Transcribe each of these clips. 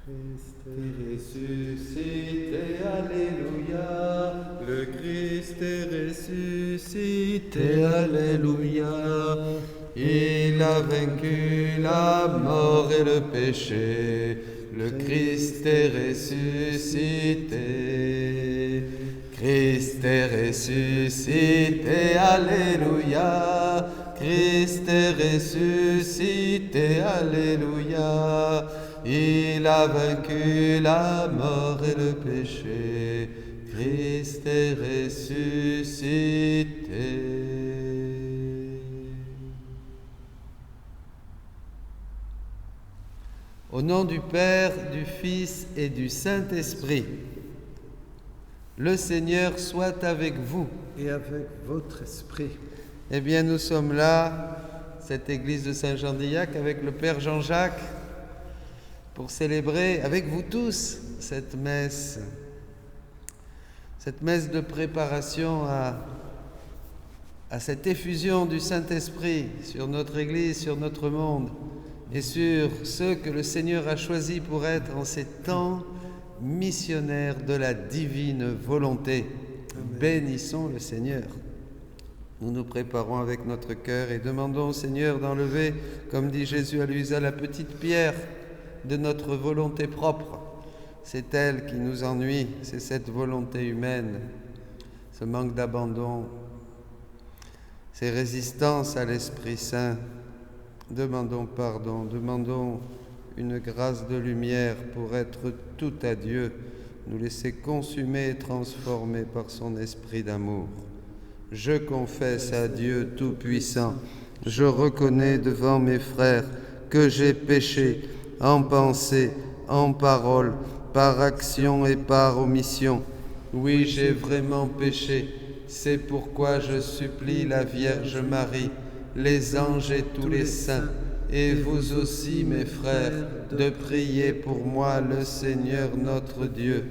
Christ est ressuscité, alléluia. Le Christ est ressuscité, alléluia. Il a vaincu la mort et le péché. Le Christ est ressuscité. Christ est ressuscité, alléluia. Christ est ressuscité, alléluia. Il a vaincu la mort et le péché. Christ est ressuscité. Au nom du Père, du Fils et du Saint-Esprit, le Seigneur soit avec vous. Et avec votre esprit. Eh bien, nous sommes là, cette église de Saint-Jean-d'Illac, avec le Père Jean-Jacques, pour célébrer avec vous tous cette messe de préparation à cette effusion du Saint-Esprit sur notre Église, sur notre monde et sur ceux que le Seigneur a choisis pour être en ces temps missionnaires de la divine volonté. Amen. Bénissons le Seigneur. Nous nous préparons avec notre cœur et demandons au Seigneur d'enlever, comme dit Jésus à Luisa, la petite pierre de notre volonté propre. C'est elle qui nous ennuie, c'est cette volonté humaine, ce manque d'abandon, ces résistances à l'Esprit Saint. Demandons pardon, demandons une grâce de lumière pour être tout à Dieu, nous laisser consumer et transformer par son esprit d'amour. Je confesse à Dieu Tout-Puissant, je reconnais devant mes frères que j'ai péché en pensée, en parole, par action et par omission. Oui, j'ai vraiment péché, c'est pourquoi je supplie la Vierge Marie, les anges et tous les saints, et vous aussi, mes frères, de prier pour moi le Seigneur notre Dieu.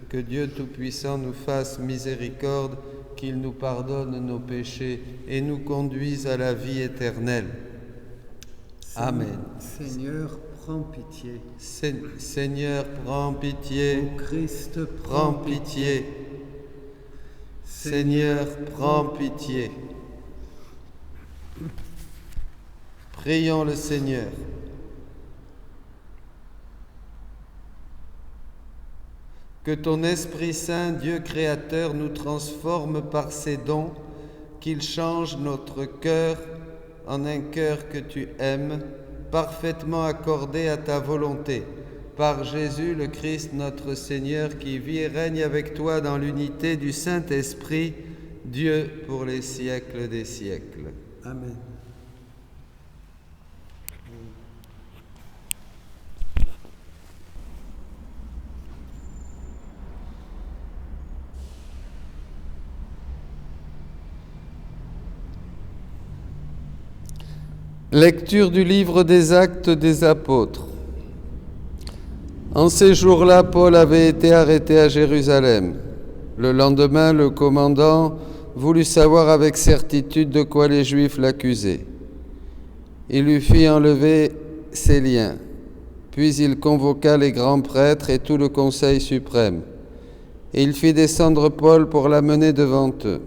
Que Dieu Tout-Puissant nous fasse miséricorde, qu'il nous pardonne nos péchés et nous conduise à la vie éternelle. Amen. Seigneur, prends pitié. Seigneur, prends pitié. Ô Christ, prends pitié. Seigneur, prends pitié. Prions le Seigneur. Que ton Esprit Saint, Dieu créateur, nous transforme par ses dons, qu'il change notre cœur en un cœur que tu aimes, parfaitement accordé à ta volonté. Par Jésus le Christ notre Seigneur, qui vit et règne avec toi dans l'unité du Saint-Esprit, Dieu pour les siècles des siècles. Amen. Lecture du livre des Actes des Apôtres. En ces jours-là, Paul avait été arrêté à Jérusalem. Le lendemain, le commandant voulut savoir avec certitude de quoi les Juifs l'accusaient. Il lui fit enlever ses liens. Puis il convoqua les grands prêtres et tout le conseil suprême. Et il fit descendre Paul pour l'amener devant eux.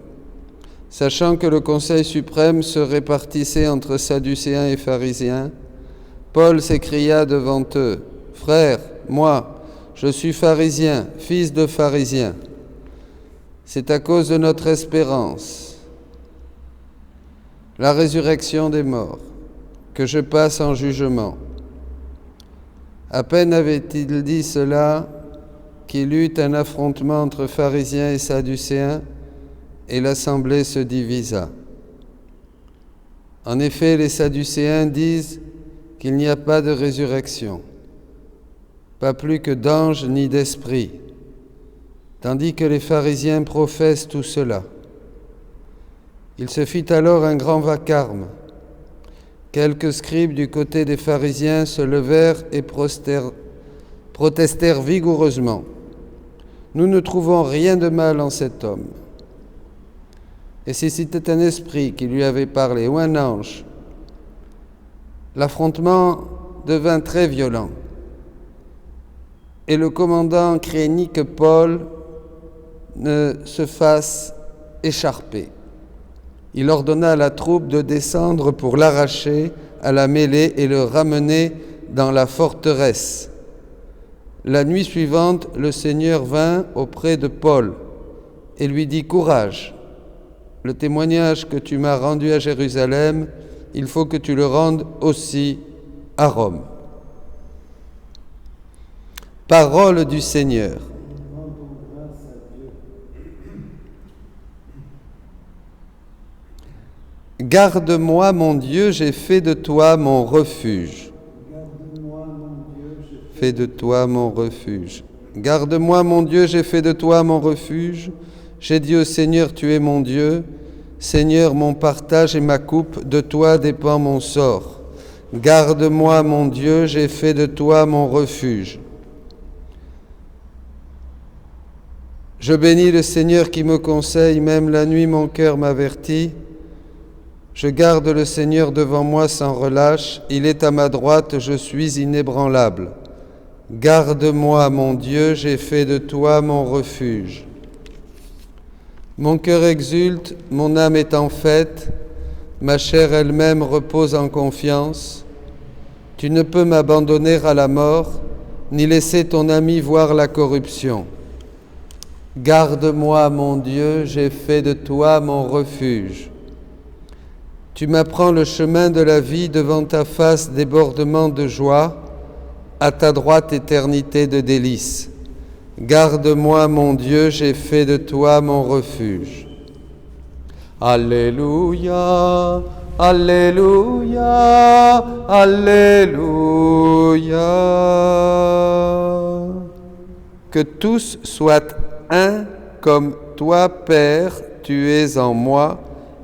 Sachant que le Conseil suprême se répartissait entre Sadducéens et pharisiens, Paul s'écria devant eux, « Frères, moi, je suis pharisien, fils de pharisien. C'est à cause de notre espérance, la résurrection des morts, que je passe en jugement. » À peine avait-il dit cela qu'il eut un affrontement entre pharisiens et sadducéens, et l'assemblée se divisa. En effet, les Sadducéens disent qu'il n'y a pas de résurrection, pas plus que d'ange ni d'esprit, tandis que les pharisiens professent tout cela. Il se fit alors un grand vacarme. Quelques scribes du côté des pharisiens se levèrent et protestèrent vigoureusement. « Nous ne trouvons rien de mal en cet homme. » Et si c'était un esprit qui lui avait parlé, ou un ange, l'affrontement devint très violent. Et le commandant craignit que Paul ne se fasse écharper. Il ordonna à la troupe de descendre pour l'arracher à la mêlée et le ramener dans la forteresse. La nuit suivante, le Seigneur vint auprès de Paul et lui dit « Courage, le témoignage que tu m'as rendu à Jérusalem, il faut que tu le rendes aussi à Rome. » Parole du Seigneur. Garde-moi, mon Dieu, j'ai fait de toi mon refuge. Fais de toi mon refuge. Garde-moi, mon Dieu, j'ai fait de toi mon refuge. J'ai dit au Seigneur, tu es mon Dieu. Seigneur, mon partage et ma coupe, de toi dépend mon sort. Garde-moi, mon Dieu, j'ai fait de toi mon refuge. Je bénis le Seigneur qui me conseille, même la nuit mon cœur m'avertit. Je garde le Seigneur devant moi sans relâche, il est à ma droite, je suis inébranlable. Garde-moi, mon Dieu, j'ai fait de toi mon refuge. Mon cœur exulte, mon âme est en fête, ma chair elle-même repose en confiance. Tu ne peux m'abandonner à la mort, ni laisser ton ami voir la corruption. Garde-moi, mon Dieu, j'ai fait de toi mon refuge. Tu m'apprends le chemin de la vie, devant ta face débordement de joie, à ta droite éternité de délices. Garde-moi, mon Dieu, j'ai fait de toi mon refuge. Alléluia, Alléluia, Alléluia. Que tous soient un comme toi, Père, tu es en moi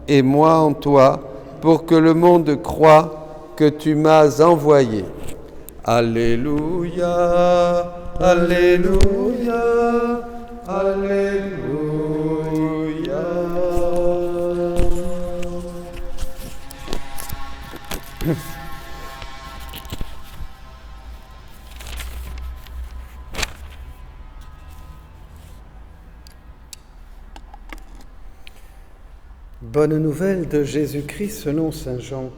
et moi en toi, pour que le monde croie que tu m'as envoyé. Alléluia, Alléluia, Alléluia. Bonne nouvelle de Jésus-Christ selon saint Jean.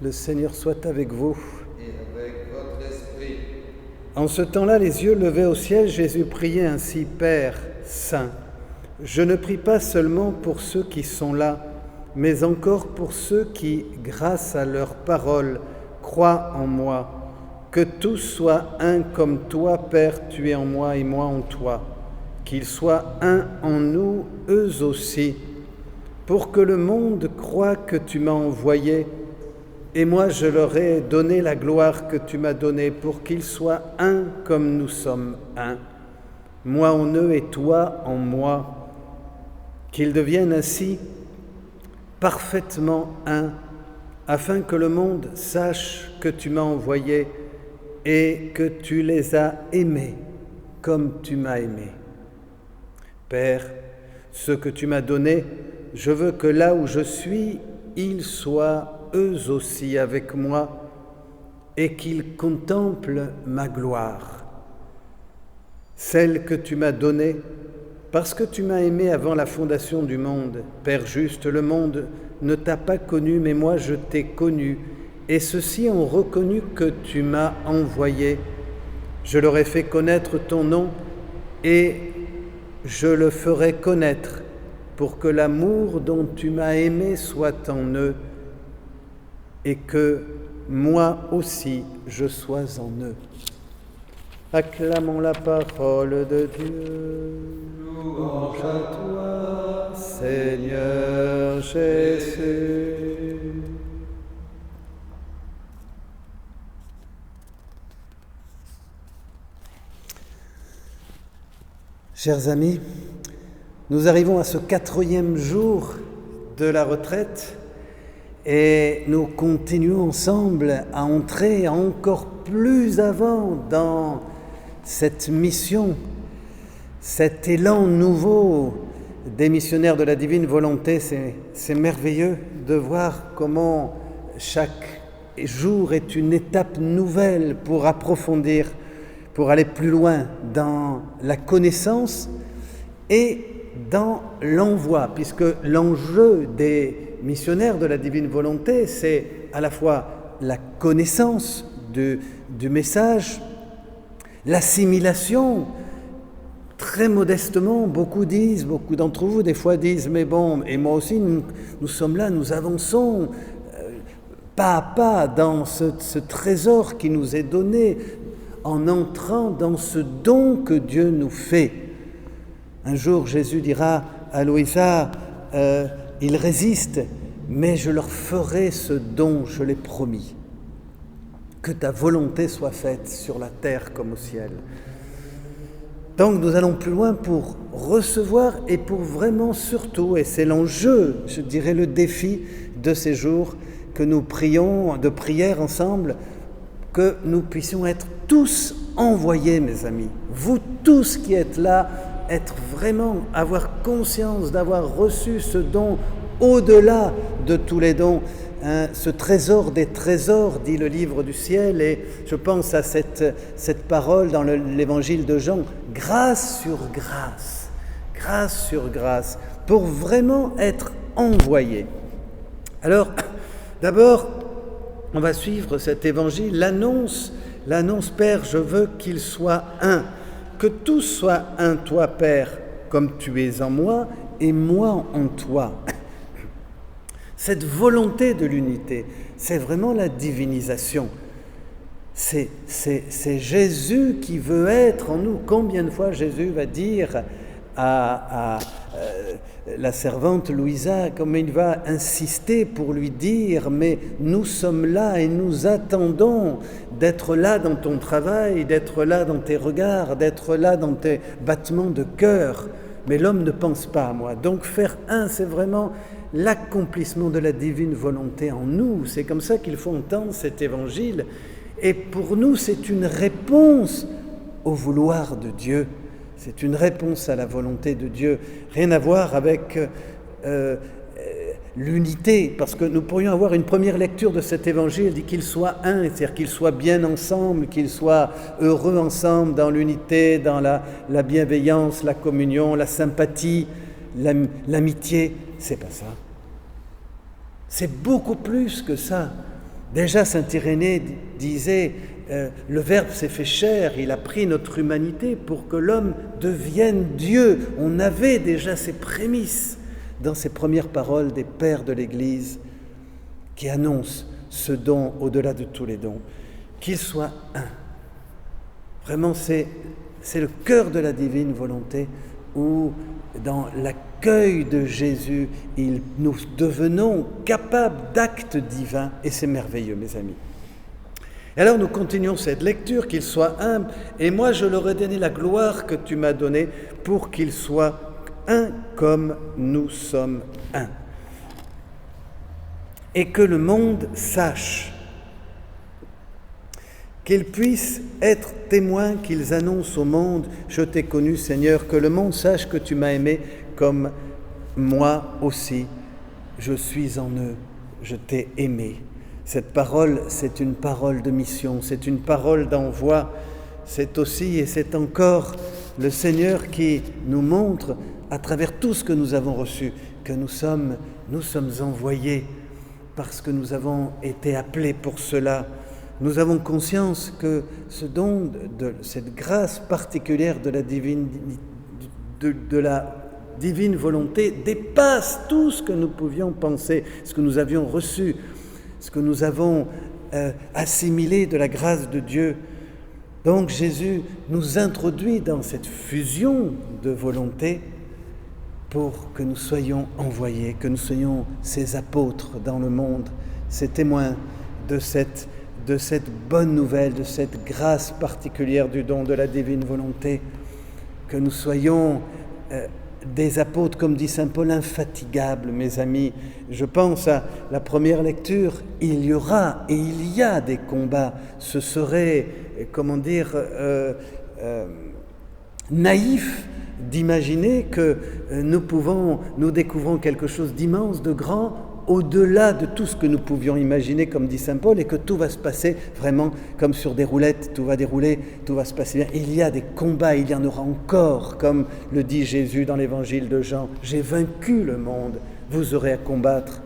Le Seigneur soit avec vous. Et avec votre esprit. En ce temps-là, les yeux levés au ciel, Jésus priait ainsi, Père saint, je ne prie pas seulement pour ceux qui sont là, mais encore pour ceux qui, grâce à leur parole, croient en moi. Que tous soient un comme toi, Père, tu es en moi et moi en toi. Qu'ils soient un en nous, eux aussi, pour que le monde croie que tu m'as envoyé, et moi je leur ai donné la gloire que tu m'as donnée, pour qu'ils soient un comme nous sommes un, moi en eux et toi en moi, qu'ils deviennent ainsi parfaitement un, afin que le monde sache que tu m'as envoyé et que tu les as aimés comme tu m'as aimé. Père, ce que tu m'as donné, je veux que là où je suis, ils soient eux aussi avec moi et qu'ils contemplent ma gloire. Celle que tu m'as donnée, parce que tu m'as aimé avant la fondation du monde. Père juste, le monde ne t'a pas connu, mais moi je t'ai connu, et ceux-ci ont reconnu que tu m'as envoyé. Je leur ai fait connaître ton nom, et je le ferai connaître, pour que l'amour dont tu m'as aimé soit en eux, et que moi aussi je sois en eux. Acclamons la parole de Dieu. Louange à toi, Seigneur Jésus. Chers amis, nous arrivons à ce 4e jour de la retraite et nous continuons ensemble à entrer encore plus avant dans cette mission, cet élan nouveau des missionnaires de la divine volonté. C'est merveilleux de voir comment chaque jour est une étape nouvelle pour approfondir, pour aller plus loin dans la connaissance et dans l'envoi, puisque l'enjeu des missionnaires de la divine volonté, c'est à la fois la connaissance du message, l'assimilation. Très modestement, beaucoup d'entre vous des fois disent, mais bon, et moi aussi, nous sommes là, nous avançons pas à pas dans ce trésor qui nous est donné, en entrant dans ce don que Dieu nous fait. Un jour, Jésus dira à Louisa, ils résistent, mais je leur ferai ce don, je l'ai promis. Que ta volonté soit faite sur la terre comme au ciel. Donc nous allons plus loin pour recevoir et pour vraiment surtout, et c'est l'enjeu, je dirais le défi de ces jours que nous prions, de prière ensemble, que nous puissions être tous envoyés, mes amis. Vous tous qui êtes là, être vraiment, avoir conscience d'avoir reçu ce don au-delà de tous les dons, ce trésor des trésors, dit le livre du ciel, et je pense à cette parole dans l'évangile de Jean, grâce sur grâce, pour vraiment être envoyé. Alors, d'abord, on va suivre cet évangile, l'annonce, Père, je veux qu'il soit un, que tous soient un, toi, Père, comme tu es en moi et moi en toi. Cette volonté de l'unité, c'est vraiment la divinisation. C'est Jésus qui veut être en nous. Combien de fois Jésus va dire à la servante Louisa, comme il va insister pour lui dire, mais nous sommes là et nous attendons d'être là dans ton travail, d'être là dans tes regards, d'être là dans tes battements de cœur. Mais l'homme ne pense pas à moi. Donc faire un, c'est vraiment l'accomplissement de la divine volonté en nous. C'est comme ça qu'il faut entendre cet évangile. Et pour nous, c'est une réponse au vouloir de Dieu. C'est une réponse à la volonté de Dieu. Rien à voir avec l'unité, parce que nous pourrions avoir une première lecture de cet évangile, dit qu'il soit un, c'est-à-dire qu'ils soient bien ensemble, qu'ils soient heureux ensemble dans l'unité, dans la bienveillance, la communion, la sympathie, l'amitié. C'est pas ça. C'est beaucoup plus que ça. Déjà, saint Irénée disait, le Verbe s'est fait chair, il a pris notre humanité pour que l'homme devienne Dieu. On avait déjà ces prémices dans ces premières paroles des pères de l'Église qui annoncent ce don au-delà de tous les dons, qu'il soit un. Vraiment, c'est le cœur de la divine volonté où, dans l'accueil de Jésus, nous devenons capables d'actes divins, et c'est merveilleux, mes amis. Et alors nous continuons cette lecture, qu'il soit un, et moi je leur ai donné la gloire que tu m'as donnée pour qu'ils soient un comme nous sommes un. Et que le monde sache, qu'ils puissent être témoins, qu'ils annoncent au monde, je t'ai connu Seigneur, que le monde sache que tu m'as aimé comme moi aussi, je suis en eux, je t'ai aimé. Cette parole, c'est une parole de mission, c'est une parole d'envoi, c'est aussi et c'est encore le Seigneur qui nous montre, à travers tout ce que nous avons reçu, que nous sommes envoyés parce que nous avons été appelés pour cela. Nous avons conscience que ce don, cette grâce particulière de la divine volonté dépasse tout ce que nous pouvions penser, ce que nous avions reçu, ce que nous avons assimilé de la grâce de Dieu. Donc Jésus nous introduit dans cette fusion de volonté pour que nous soyons envoyés, que nous soyons ces apôtres dans le monde, ces témoins de cette bonne nouvelle, de cette grâce particulière du don de la divine volonté, que nous soyons des apôtres, comme dit saint Paul, infatigables, mes amis. Je pense à la première lecture, il y aura et il y a des combats. Ce serait, naïf d'imaginer que nous découvrons quelque chose d'immense, de grand, au-delà de tout ce que nous pouvions imaginer, comme dit saint Paul, et que tout va se passer vraiment comme sur des roulettes, tout va dérouler, tout va se passer bien. Il y a des combats, il y en aura encore, comme le dit Jésus dans l'évangile de Jean. J'ai vaincu le monde, vous aurez à combattre.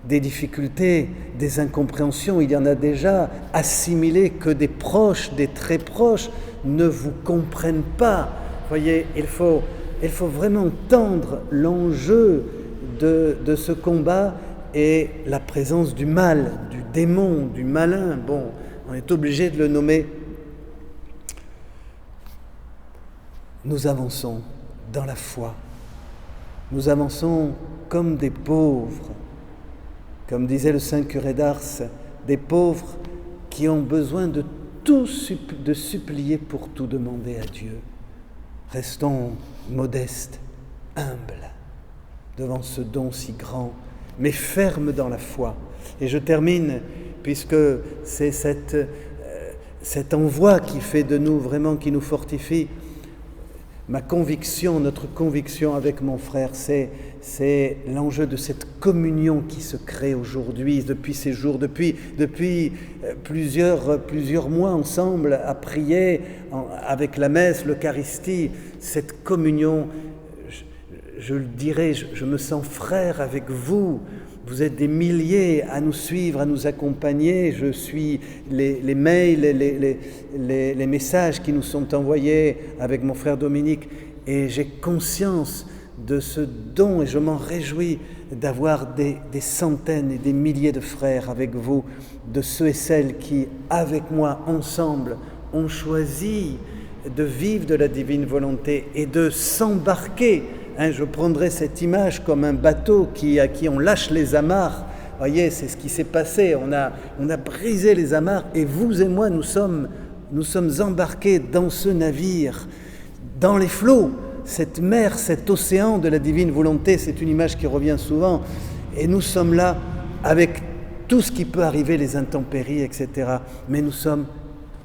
Des difficultés, des incompréhensions, il y en a déjà. Assimiler que des proches, des très proches, ne vous comprennent pas. Voyez, il faut vraiment entendre l'enjeu de ce combat et la présence du mal, du démon, du malin. Bon, on est obligé de le nommer. Nous avançons dans la foi. Nous avançons comme des pauvres. Comme disait le saint curé d'Ars, des pauvres qui ont besoin de supplier pour tout demander à Dieu. Restons modestes, humbles, devant ce don si grand, mais fermes dans la foi. Et je termine, puisque c'est cet envoi qui fait de nous vraiment, qui nous fortifie. Ma conviction, notre conviction avec mon frère, c'est l'enjeu de cette communion qui se crée aujourd'hui, depuis ces jours, depuis plusieurs mois ensemble à prier avec la messe, l'Eucharistie. Cette communion, je le dirais, je me sens frère avec vous. Vous êtes des milliers à nous suivre, à nous accompagner. Je suis les mails, les messages qui nous sont envoyés avec mon frère Dominique. Et j'ai conscience de ce don et je m'en réjouis d'avoir des centaines et des milliers de frères avec vous, de ceux et celles qui, avec moi, ensemble, ont choisi de vivre de la divine volonté et de s'embarquer. Je prendrai cette image comme un bateau à qui on lâche les amarres. Voyez, c'est ce qui s'est passé. On a brisé les amarres et vous et moi, nous sommes embarqués dans ce navire, dans les flots, cette mer, cet océan de la divine volonté. C'est une image qui revient souvent. Et nous sommes là avec tout ce qui peut arriver, les intempéries, etc. Mais nous sommes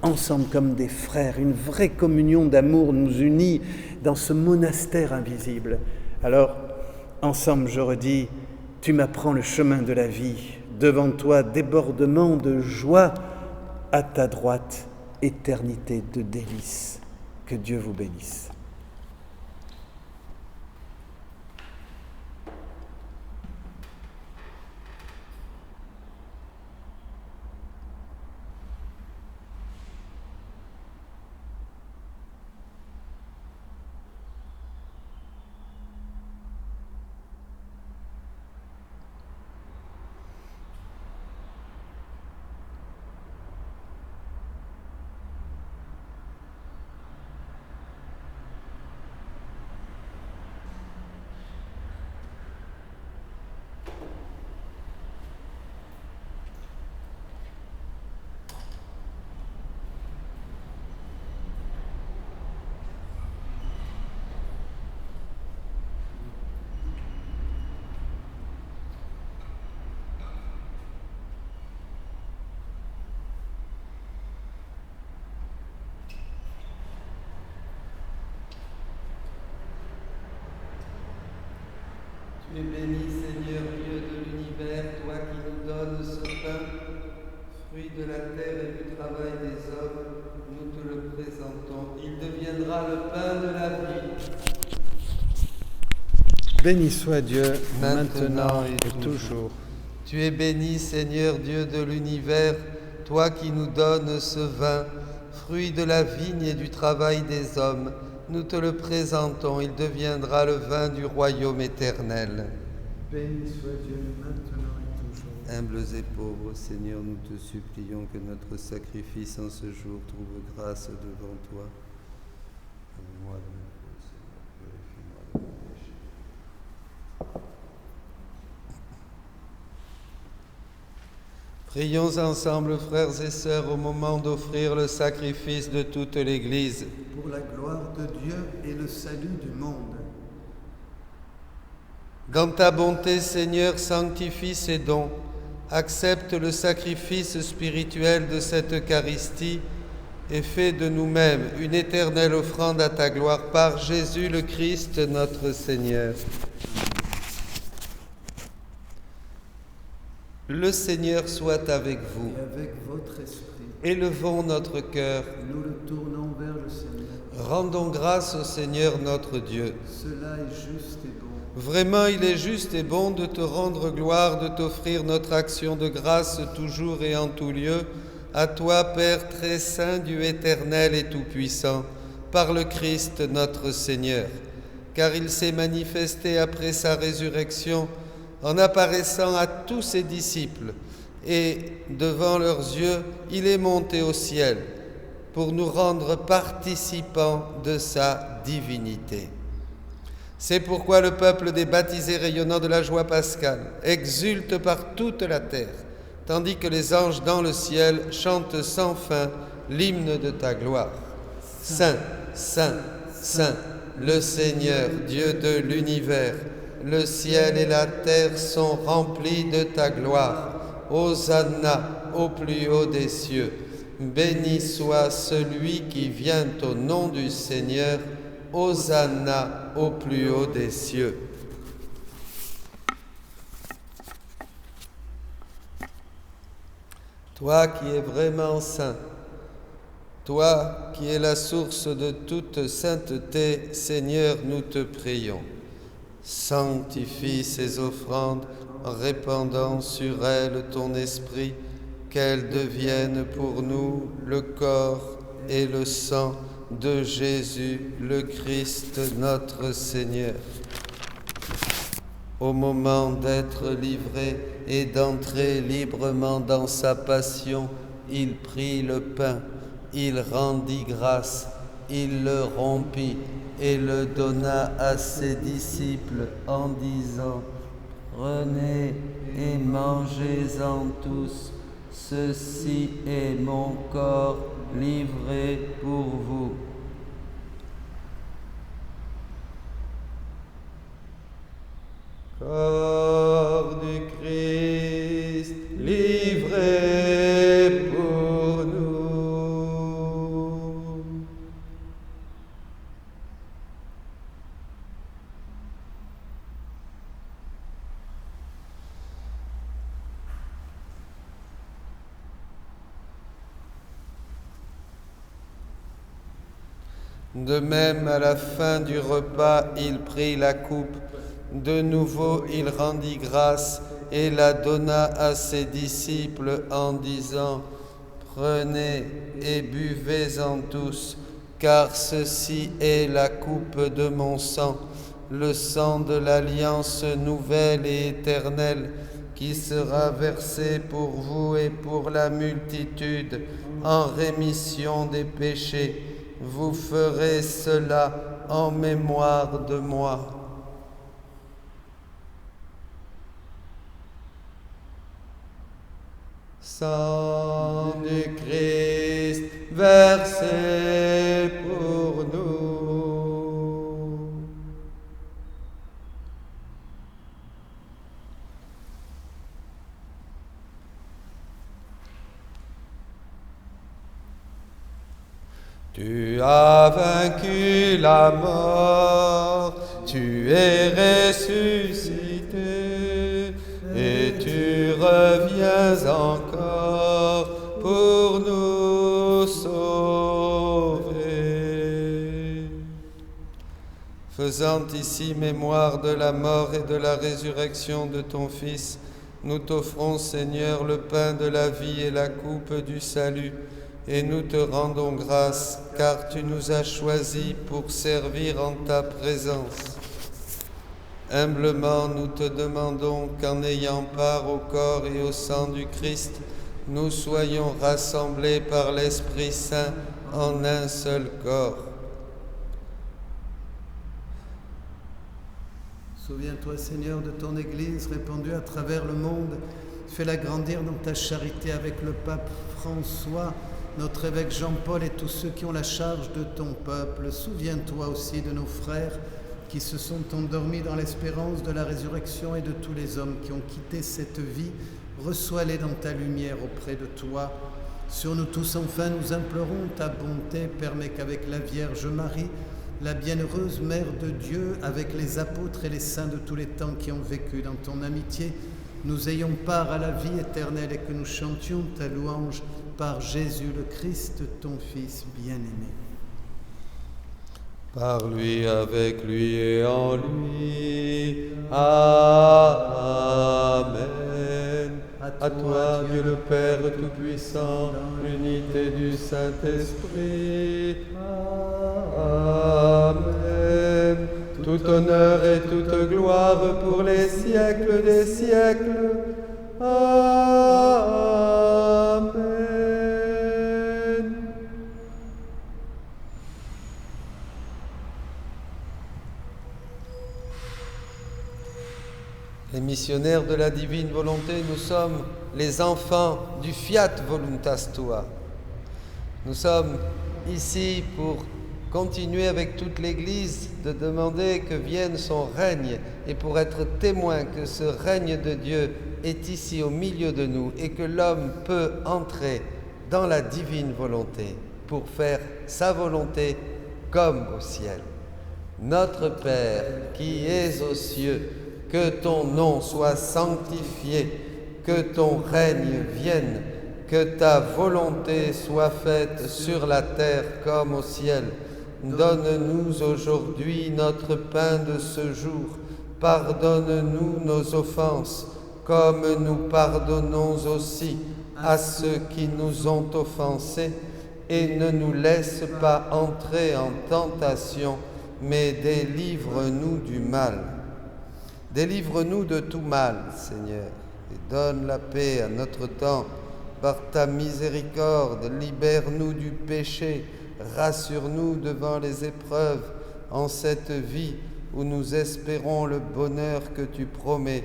ensemble comme des frères. Une vraie communion d'amour nous unit dans ce monastère invisible. Alors, ensemble, je redis, tu m'apprends le chemin de la vie. Devant toi, débordement de joie. À ta droite, éternité de délices. Que Dieu vous bénisse. Tu es béni, Seigneur Dieu de l'univers, toi qui nous donnes ce pain, fruit de la terre et du travail des hommes, nous te le présentons. Il deviendra le pain de la vie. Béni soit Dieu, maintenant et toujours. Tu es béni, Seigneur Dieu de l'univers, toi qui nous donnes ce vin, fruit de la vigne et du travail des hommes. Nous te le présentons, il deviendra le vin du royaume éternel. Béni soit Dieu, maintenant et toujours. Humbles et pauvres, Seigneur, nous te supplions que notre sacrifice en ce jour trouve grâce devant toi. Moi de mon feu, Seigneur, purifie-moi de mon péché. Prions ensemble, frères et sœurs, au moment d'offrir le sacrifice de toute l'Église. Pour la gloire de Dieu et le salut du monde. Dans ta bonté, Seigneur, sanctifie ces dons. Accepte le sacrifice spirituel de cette Eucharistie et fais de nous-mêmes une éternelle offrande à ta gloire par Jésus le Christ, notre Seigneur. Le Seigneur soit avec vous. Et avec votre esprit, Élevons notre cœur. nous le tournons vers le Seigneur. Rendons grâce au Seigneur notre Dieu. Cela est juste et bon. Vraiment, il est juste et bon de te rendre gloire, de t'offrir notre action de grâce toujours et en tout lieu, à toi, Père très saint, Dieu éternel et tout-puissant, par le Christ notre Seigneur. Car il s'est manifesté après sa résurrection en apparaissant à tous ses disciples, et devant leurs yeux, il est monté au ciel pour nous rendre participants de sa divinité. C'est pourquoi le peuple des baptisés rayonnant de la joie pascale exulte par toute la terre, tandis que les anges dans le ciel chantent sans fin l'hymne de ta gloire. Saint, Saint, Saint, le Seigneur, Dieu de l'univers, le ciel et la terre sont remplis de ta gloire. Hosanna au plus haut des cieux. Béni soit celui qui vient au nom du Seigneur. Hosanna au plus haut des cieux. Toi qui es vraiment saint, toi qui es la source de toute sainteté, Seigneur, nous te prions. Sanctifie ces offrandes en répandant sur elles ton esprit, qu'elles deviennent pour nous le corps et le sang de Jésus, le Christ, notre Seigneur. Au moment d'être livré et d'entrer librement dans sa passion, il prit le pain, il rendit grâce, il le rompit et le donna à ses disciples en disant : « Prenez et mangez-en tous, ceci est mon corps livré pour vous. » Corps du Christ, livré pour nous. De même, à la fin du repas, il prit la coupe. De nouveau, il rendit grâce et la donna à ses disciples en disant : « Prenez et buvez-en tous, car ceci est la coupe de mon sang, le sang de l'alliance nouvelle et éternelle, qui sera versé pour vous et pour la multitude en rémission des péchés. Vous ferez cela en mémoire de moi. » Sang du Christ versé pour nous. Tu as vaincu la mort, tu es ressuscité, et tu reviens encore pour nous sauver. Faisant ici mémoire de la mort et de la résurrection de ton Fils, nous t'offrons, Seigneur, le pain de la vie et la coupe du salut, et nous te rendons grâce, car tu nous as choisis pour servir en ta présence. Humblement, nous te demandons qu'en ayant part au corps et au sang du Christ, nous soyons rassemblés par l'Esprit Saint en un seul corps. Souviens-toi, Seigneur, de ton Église répandue à travers le monde. Fais-la grandir dans ta charité avec le pape François, notre évêque Jean-Paul et tous ceux qui ont la charge de ton peuple. Souviens-toi aussi de nos frères qui se sont endormis dans l'espérance de la résurrection et de tous les hommes qui ont quitté cette vie. Reçois-les dans ta lumière auprès de toi. Sur nous tous, enfin, nous implorons ta bonté. Permets qu'avec la Vierge Marie, la bienheureuse Mère de Dieu, avec les apôtres et les saints de tous les temps qui ont vécu dans ton amitié, nous ayons part à la vie éternelle et que nous chantions ta louange par Jésus le Christ, ton Fils bien-aimé. Par lui, avec lui et en lui. Amen. À toi, Dieu le Père Tout-Puissant, l'unité du Saint-Esprit. Amen. Tout honneur et toute gloire pour les siècles des siècles. Amen. Les missionnaires de la divine volonté, nous sommes les enfants du Fiat Voluntas Tua. Nous sommes ici pour continuer avec toute l'Église de demander que vienne son règne et pour être témoin que ce règne de Dieu est ici au milieu de nous et que l'homme peut entrer dans la divine volonté pour faire sa volonté comme au ciel. Notre Père qui es aux cieux, que ton nom soit sanctifié, que ton règne vienne, que ta volonté soit faite sur la terre comme au ciel. Donne-nous aujourd'hui notre pain de ce jour. Pardonne-nous nos offenses, comme nous pardonnons aussi à ceux qui nous ont offensés. Et ne nous laisse pas entrer en tentation, mais délivre-nous du mal. Délivre-nous de tout mal, Seigneur, et donne la paix à notre temps. Par ta miséricorde, libère-nous du péché, rassure-nous devant les épreuves en cette vie où nous espérons le bonheur que tu promets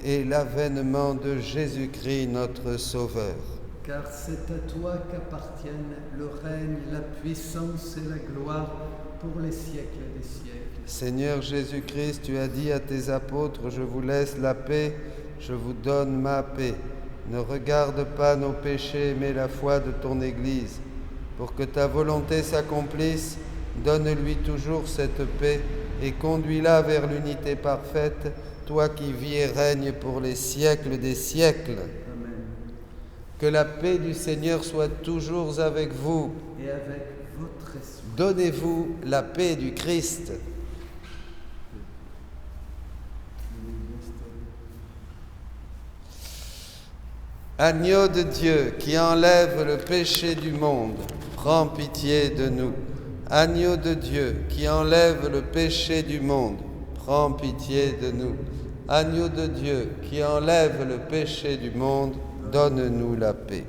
et l'avènement de Jésus-Christ, notre Sauveur. Car c'est à toi qu'appartiennent le règne, la puissance et la gloire pour les siècles des siècles. Seigneur Jésus-Christ, tu as dit à tes apôtres, je vous laisse la paix, je vous donne ma paix. Ne regarde pas nos péchés, mais la foi de ton Église. Pour que ta volonté s'accomplisse, donne-lui toujours cette paix et conduis-la vers l'unité parfaite, toi qui vis et règnes pour les siècles des siècles. Amen. Que la paix du Seigneur soit toujours avec vous. Et avec votre esprit. Donnez-vous la paix du Christ. Agneau de Dieu qui enlève le péché du monde, prends pitié de nous. Agneau de Dieu qui enlève le péché du monde, prends pitié de nous. Agneau de Dieu qui enlève le péché du monde, donne-nous la paix.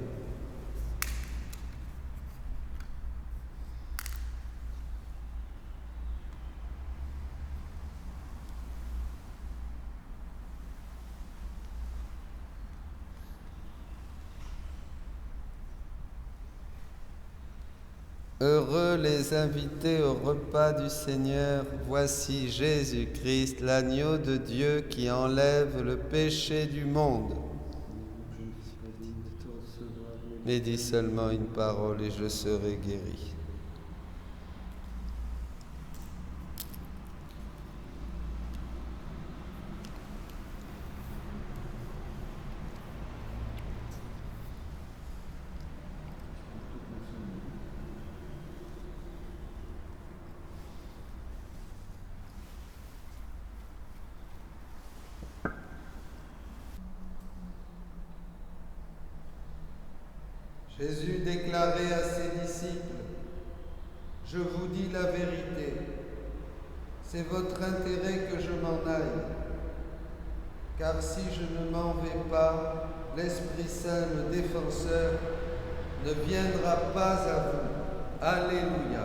Heureux les invités au repas du Seigneur, voici Jésus-Christ, l'agneau de Dieu qui enlève le péché du monde. Mais dis seulement une parole et je serai guéri. Jésus déclarait à ses disciples, « Je vous dis la vérité, c'est votre intérêt que je m'en aille, car si je ne m'en vais pas, l'Esprit Saint, le Défenseur, ne viendra pas à vous. » Alléluia.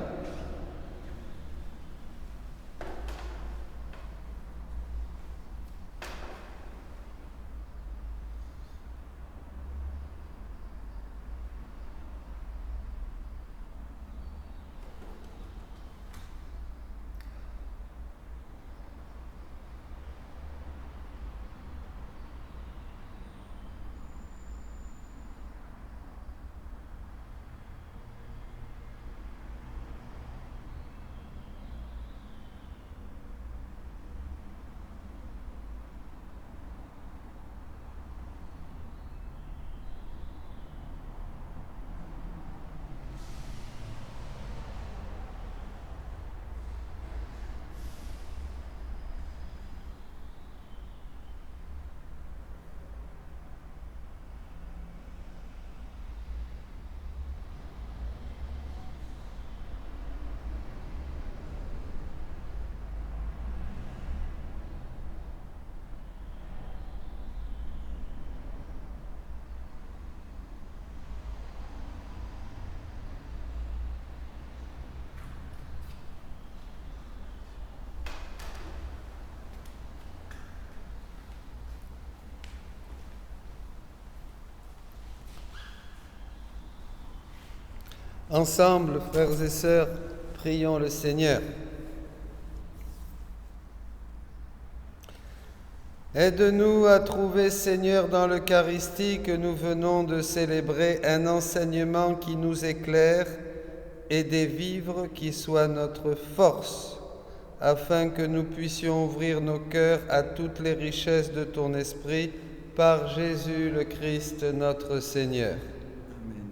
Ensemble, frères et sœurs, prions le Seigneur. Aide-nous à trouver, Seigneur, dans l'Eucharistie que nous venons de célébrer, un enseignement qui nous éclaire et des vivres qui soient notre force, afin que nous puissions ouvrir nos cœurs à toutes les richesses de ton Esprit, par Jésus le Christ, notre Seigneur. Amen.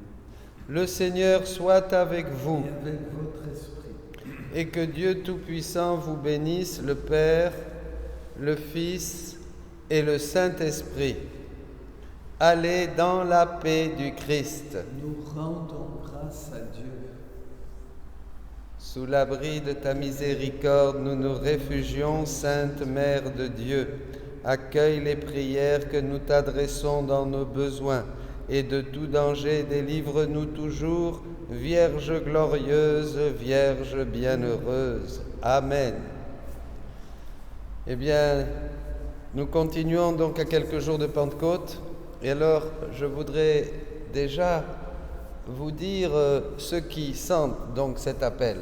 Le Seigneur soit avec vous, Et avec votre esprit. et que Dieu Tout-Puissant vous bénisse, le Père, le Fils et le Saint-Esprit. Allez dans la paix du Christ. Nous rendons grâce à Dieu. Sous l'abri de ta miséricorde, nous nous réfugions, Sainte Mère de Dieu. Accueille les prières que nous t'adressons dans nos besoins, et de tout danger délivre-nous toujours, Vierge glorieuse, Vierge bienheureuse. Amen. Eh bien, nous continuons donc à quelques jours de Pentecôte, et alors je voudrais déjà vous dire ceux qui sentent donc cet appel,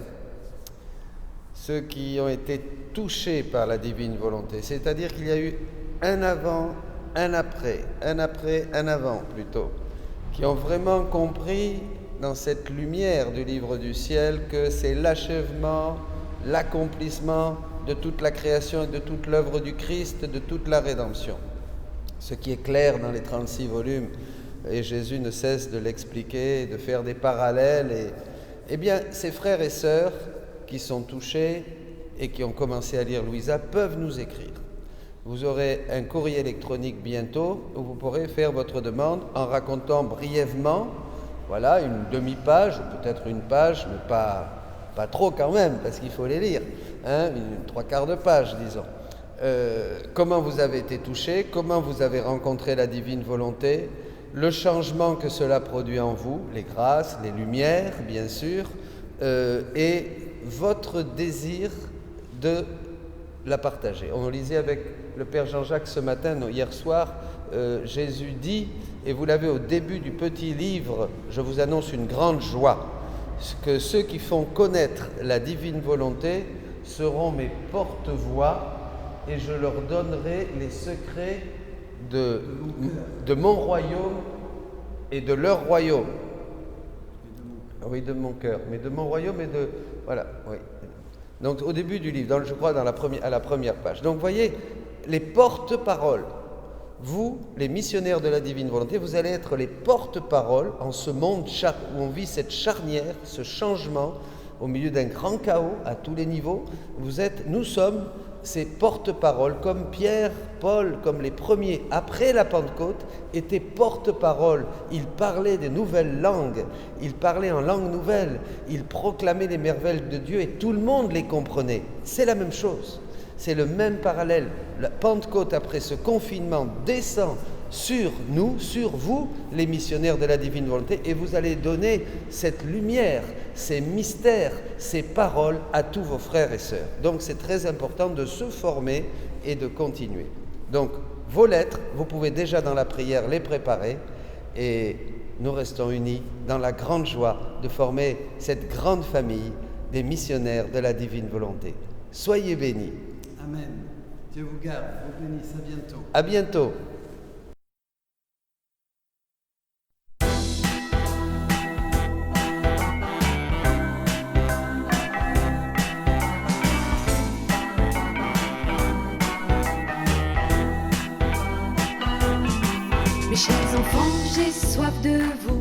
ceux qui ont été touchés par la divine volonté, c'est-à-dire qu'il y a eu un avant, un après, un avant plutôt, qui ont vraiment compris dans cette lumière du livre du ciel que c'est l'achèvement, l'accomplissement de toute la création et de toute l'œuvre du Christ, de toute la rédemption. Ce qui est clair dans les 36 volumes, et Jésus ne cesse de l'expliquer, de faire des parallèles. Eh bien, ces frères et sœurs qui sont touchés et qui ont commencé à lire Louisa peuvent nous écrire. Vous aurez un courrier électronique bientôt où vous pourrez faire votre demande en racontant brièvement, voilà, une demi-page, ou peut-être une page, mais pas trop quand même, parce qu'il faut les lire, hein, une 3/4 de page, disons. Comment vous avez été touché, comment vous avez rencontré la divine volonté, le changement que cela produit en vous, les grâces, les lumières, bien sûr, et votre désir de la partager. On lisait avec le Père Jean-Jacques ce matin, non, hier soir, Jésus dit, et vous l'avez au début du petit livre, je vous annonce une grande joie, que ceux qui font connaître la divine volonté seront mes porte-voix, et je leur donnerai les secrets de mon royaume et de leur royaume. Oui, de mon cœur, mais de mon royaume et de... Voilà, oui. Donc au début du livre, je crois à la première page. Donc vous voyez, les porte-paroles, vous, les missionnaires de la divine volonté, vous allez être les porte-paroles en ce monde où on vit cette charnière, ce changement, au milieu d'un grand chaos à tous les niveaux. Nous sommes ces porte-paroles, comme Pierre, Paul, comme les premiers, après la Pentecôte, étaient porte-paroles. Ils parlaient des nouvelles langues, ils parlaient en langue nouvelle, ils proclamaient les merveilles de Dieu et tout le monde les comprenait. C'est la même chose, c'est le même parallèle. La Pentecôte, après ce confinement, descend sur nous, sur vous, les missionnaires de la divine volonté, et vous allez donner cette lumière, ces mystères, ces paroles à tous vos frères et sœurs. Donc c'est très important de se former et de continuer. Donc vos lettres, vous pouvez déjà dans la prière les préparer, et nous restons unis dans la grande joie de former cette grande famille des missionnaires de la divine volonté. Soyez bénis. Amen. Dieu vous garde, vous bénisse, à bientôt. À bientôt. Mes chers enfants, j'ai soif de vous,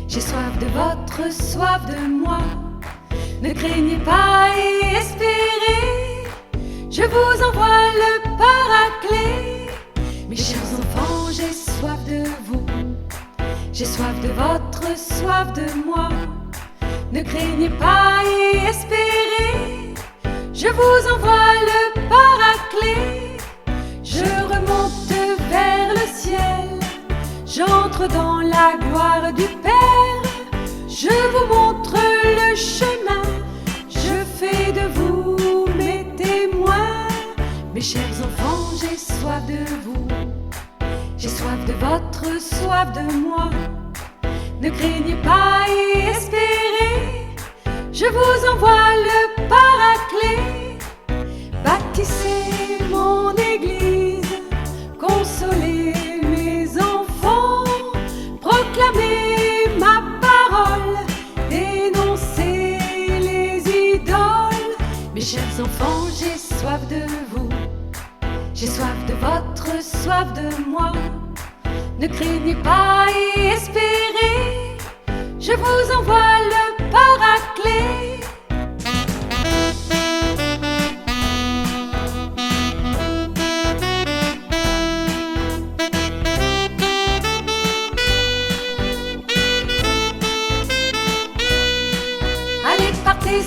j'ai soif de votre soif de moi. Ne craignez pas et espérez, je vous envoie le Paraclet. Mes chers enfants, j'ai soif de vous, j'ai soif de votre soif de moi. Ne craignez pas et espérez, je vous envoie le Paraclet. Je remonte vers le ciel, j'entre dans la gloire du Père. Je vous montre le chemin, je fais de vous mes témoins. Mes chers enfants, j'ai soif de vous, j'ai soif de votre soif de moi. Ne craignez pas et espérez, je vous envoie le Paraclet. Bâtissez mon église, consolez mes enfants, proclamez ma parole, dénoncez les idoles. Mes chers enfants, j'ai soif de vous, j'ai soif de votre soif de moi. Ne craignez pas et espérez, je vous envoie le Paraclet. Allez, partez,